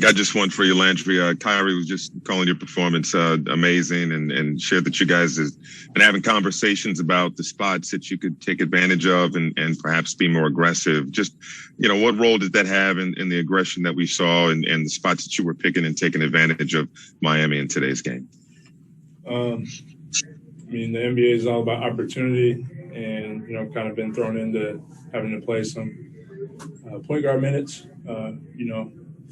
Got just one for you, Landry. Kyrie was just calling your performance amazing and shared that you guys have been having conversations about the spots that you could take advantage of and perhaps be more aggressive. Just, what role did that have in the aggression that we saw and the spots that you were picking and taking advantage of Miami in today's game? The NBA is all about opportunity and, kind of been thrown into having to play some point guard minutes,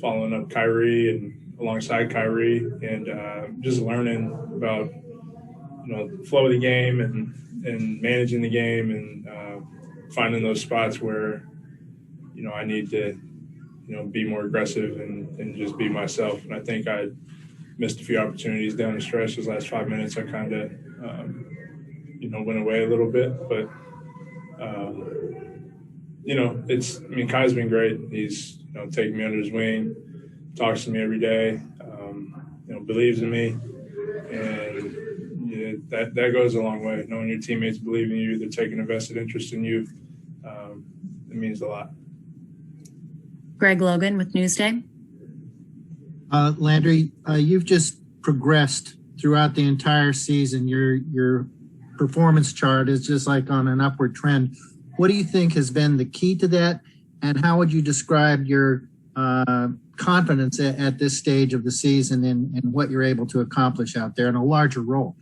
following up Kyrie and alongside Kyrie and just learning about, the flow of the game and managing the game and finding those spots where, I need to, be more aggressive and just be myself. And I think I missed a few opportunities down the stretch. Those last 5 minutes, I kind of, went away a little bit. But, Kai's been great. He's, taking me under his wing, talks to me every day, believes in me. And that goes a long way. Knowing your teammates believe in you, they're taking a vested interest in you, it means a lot. Greg Logan with Newsday. Landry, you've just progressed throughout the entire season. Your performance chart is just like on an upward trend. What do you think has been the key to that? And how would you describe your confidence at this stage of the season and what you're able to accomplish out there in a larger role?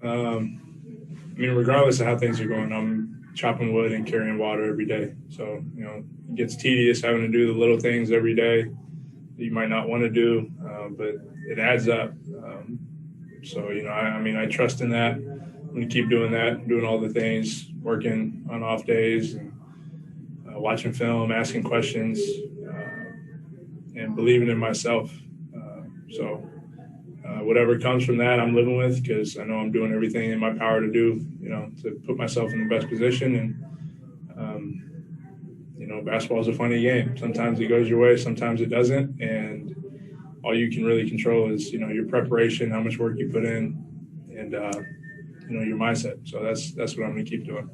Regardless of how things are going, I'm chopping wood and carrying water every day. So, it gets tedious having to do the little things every day that you might not want to do, but it adds up. I trust in that. I'm going to keep doing that, doing all the things, working on off days, and watching film, asking questions, and believing in myself. Whatever comes from that, I'm living with because I know I'm doing everything in my power to do, to put myself in the best position. And, basketball is a funny game. Sometimes it goes your way, sometimes it doesn't. And all you can really control is, your preparation, how much work you put in, and, your mindset. So that's what I'm going to keep doing.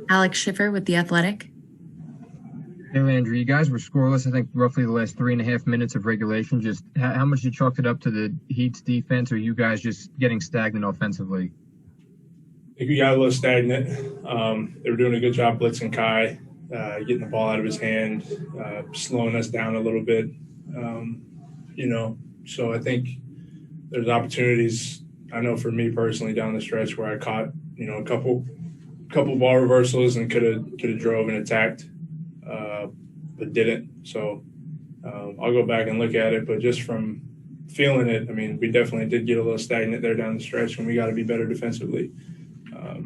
Alex Schiffer with The Athletic. Hey, Landry, you guys were scoreless, I think, roughly the last 3.5 minutes of regulation. Just how much you chalked it up to the Heat's defense, or you guys just getting stagnant offensively? I think we got a little stagnant. They were doing a good job blitzing Kai, getting the ball out of his hand, slowing us down a little bit. So I think there's opportunities, I know for me personally down the stretch where I caught, a couple ball reversals and could have drove and attacked, but didn't. So I'll go back and look at it, but just from feeling it, we definitely did get a little stagnant there down the stretch, and we got to be better defensively.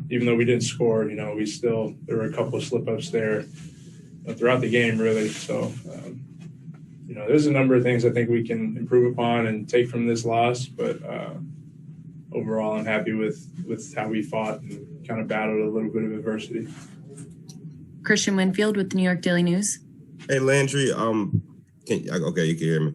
Even though we didn't score, there were a couple of slip-ups there throughout the game, really. So, there's a number of things I think we can improve upon and take from this loss, but overall I'm happy with how we fought and kind of battled a little bit of adversity. Christian Winfield with the New York Daily News. Hey, Landry, okay, you can hear me.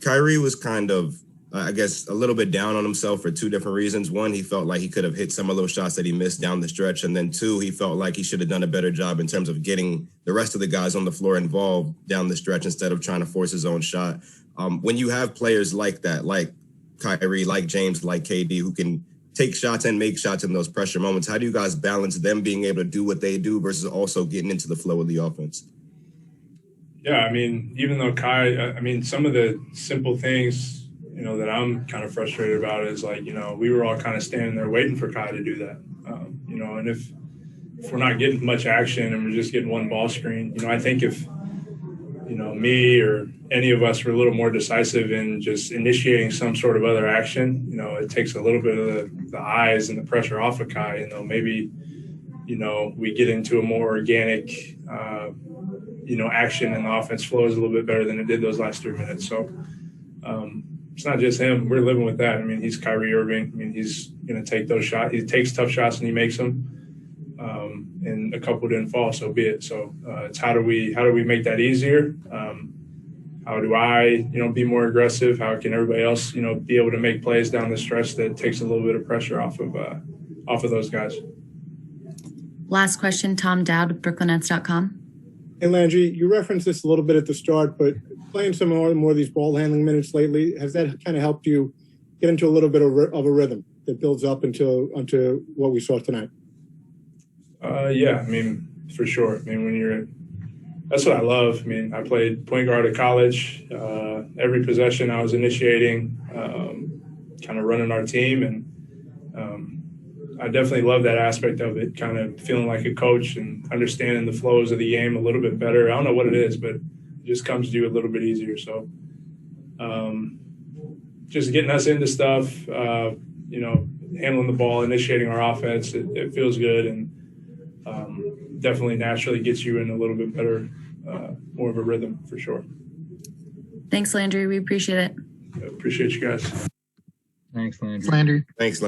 Kyrie was kind of, I guess, a little bit down on himself for two different reasons. One, he felt like he could have hit some of those shots that he missed down the stretch. And then two, he felt like he should have done a better job in terms of getting the rest of the guys on the floor involved down the stretch instead of trying to force his own shot. When you have players like that, like Kyrie, like James, like KD, who can take shots and make shots in those pressure moments, how do you guys balance them being able to do what they do versus also getting into the flow of the offense? Yeah, even though Kai, some of the simple things, that I'm kind of frustrated about is we were all kind of standing there waiting for Kai to do that. And if we're not getting much action and we're just getting one ball screen, I think if, me or any of us were a little more decisive in just initiating some sort of other action, it takes a little bit of the eyes and the pressure off of Kai. Maybe, we get into a more organic, action and the offense flows a little bit better than it did those last 3 minutes. So it's not just him. We're living with that. He's Kyrie Irving. He's going to take those shots. He takes tough shots and he makes them. And a couple didn't fall, so be it. So it's how do we make that easier? How do I, be more aggressive? How can everybody else, be able to make plays down the stretch that takes a little bit of pressure off of those guys? Last question, Tom Dowd with BrooklynNets.com. Hey, Landry, you referenced this a little bit at the start, but playing some more of these ball handling minutes lately, has that kind of helped you get into a little bit of a rhythm that builds up onto what we saw tonight? Yeah, I mean, for sure. I mean, that's what I love. I mean, I played point guard at college. Every possession I was initiating, kind of running our team, and I definitely love that aspect of it, kind of feeling like a coach and understanding the flows of the game a little bit better. I don't know what it is, but it just comes to you a little bit easier. So just getting us into stuff, handling the ball, initiating our offense, it feels good, and definitely naturally gets you in a little bit better, more of a rhythm for sure. Thanks, Landry. We appreciate it. Appreciate you guys. Thanks, Landry. Landry. Thanks,